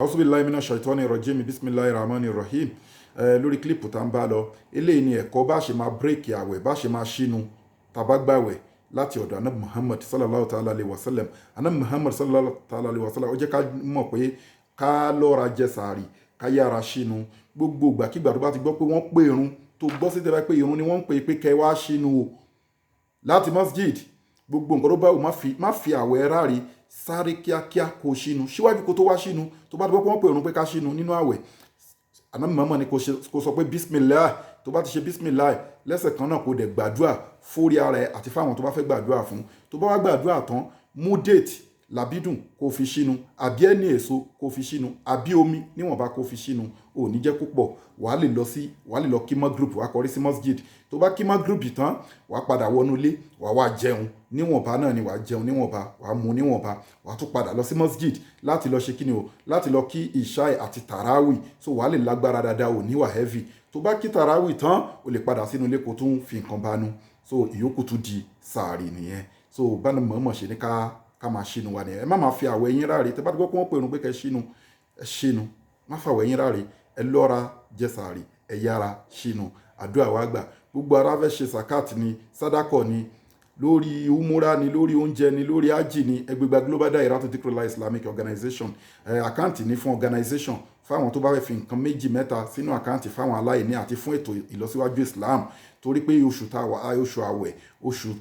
Auzubillahi minash shaitani rajim, bismillahir rahmanir rahim. Lórí kílípù tá ń bá lọ, eléyìí ni ẹ̀kọ́ bá ṣe máa bírèkì àwẹ̀, bá ṣe máa ṣínu tàbágbàwẹ̀ láti ọ̀dọ̀ anabi Muhammad sallallahu ta'ala alayhi wa sallam. Anabi Muhammad sallallahu ta'ala alayhi wa sallam ó jẹ́ ká mọ̀ pé ká lọ́ra jẹ sàárì, ká yára ṣínu. Gbogbo ìgbàkígbà tó bá ti gbọ́ pé wọ́n pè irun, tó gbọ́ sí tẹ́lẹ̀ pé irun ni wọ́n ń pè pé kẹ́ wá ṣínu o láti masjid. Gbogbo nǹkan tó bá wù má fi àwẹ̀ ráre, sáré kíákíá kó ṣínu síwájú kó tó wá ṣínu. Tó bá ti gbọ́ pé wọ́n pè irun pé ká ṣínu nínú àwẹ̀, anabi Muhammad ni kó sọ pé bismillah. Tó bá ti ṣe bismillah lẹ́sẹ̀ kan náà kó dẹ̀ gbàdúrà fórí ara ẹ̀ àti fáwọn tó bá fẹ́ gbàdúrà fún. Tó bá wá gbàdúrà tán, mú déètì làbídùn kó fi ṣínu, àbí ẹni èso kó fi ṣínu, àbí omi níwọ̀nba kó fi ṣínu. Ò ní jẹ́ púpọ̀. Wàá lè lọ kí magrib, wàá kọrí sí masjid. Tó bá kí magrib tán, wàá padà wọnú ilé, wàá wá jẹun níwọ̀nba náà ni wàá jẹun níwọ̀nba, wàá mu níwọ̀nba, wàá tún padà lọ sí masjid láti lọ ṣe kíni o, láti lọ kí ìṣáì àti tàràwì. So wàá lè lágbára dáadáa, ò ní wà heavy. Tó bá kí tàràwì tán, o lè padà sínú ilé kó tún fi nǹkan bánu. So ìyókù tún di sàárì nìyẹn. So bánu mọ̀ọ́mọ̀ ṣe ní ká máa ṣínu wa nìyẹn. Ẹ má máa fi àwẹ̀ yín ráre. Tẹ́ bá ti gbọ́ pé wọ́n pè irun pé kẹ́ ṣínu, ẹ ṣínu. Má fa àwẹ̀ yín ráre. Ẹ lọ́ra jẹ sàárì, ẹ yára ṣínu. Àdúrà wa gbà. Gbogbo ara fẹ́ ṣe zakat ni, sádàkọ̀ ni, lórí umura ni, lórí oúnjẹ ni, lórí ájì ni, ẹgbẹgbà Global Dahiratu Dhikrlahi Islamic Organization. Àkáǹtì ní fún organization fáwọn tó bá fẹ́ fi nǹkan méjì mẹ́ta sínú àkáǹtì fáwọn aláìní àti fún ètò ìlọsíwájú Islam. Torí pé oṣù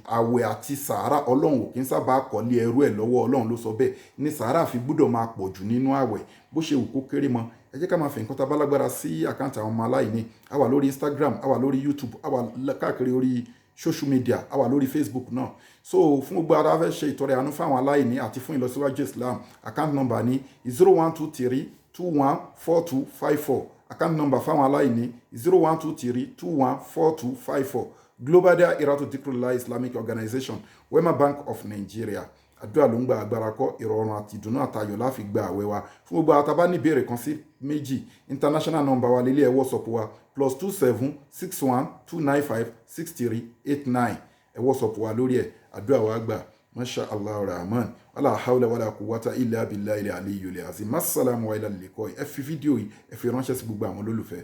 àwẹ̀ àti sàárà, Ọlọ́run ò kí ń sábà kọ́lé ẹrú ẹ̀ lọ́wọ́. Ọlọ́run ló sọ bẹ́ẹ̀. Ní sàárà fi gbọ́dọ̀ máa pọ̀ jù nínú àwẹ̀ bó ṣe wù kó kéré mọ́. Ẹ jẹ́ ká máa fi nǹkan tá bá lágbára sí àkáǹtì àwọn ọmọ aláìní. A wà lórí Instagram, a wà lórí YouTube, a wà káàkiri orí social media, a wà lórí Facebook náà. So fún gbogbo ara fẹ́ ṣe ìtọrẹ àánú fáwọn aláìní àti fún ìlọsíwájú Islam, account number ní 0123214254. Account number fáwọn aláìní 0123214254. Global Dahiratu Dhikrlahi Islamic Organization, Wema Bank of Nigeria. Àdúrà ló ń gba agbára kọ́, ìrọ̀rùn àti ìdùnnú àtayọ̀ láfi gba àwẹ̀ wa. Fún gbogbo àtàbá ní ìbéèrè kan sí méjì, international number wa lélẹ̀ WhatsApp wa +2761295638 WhatsApp wa lórí ẹ̀. Àdúrà wa gbà. Masha Allah rahman, wala hawla wala quwwata illa billahi al-aliyyil azim. Assalamu wa ila al-liqa. Ẹ fi fídíò yìí ẹ fi ránṣẹ́ sí gbogbo àwọn olólùfẹ́.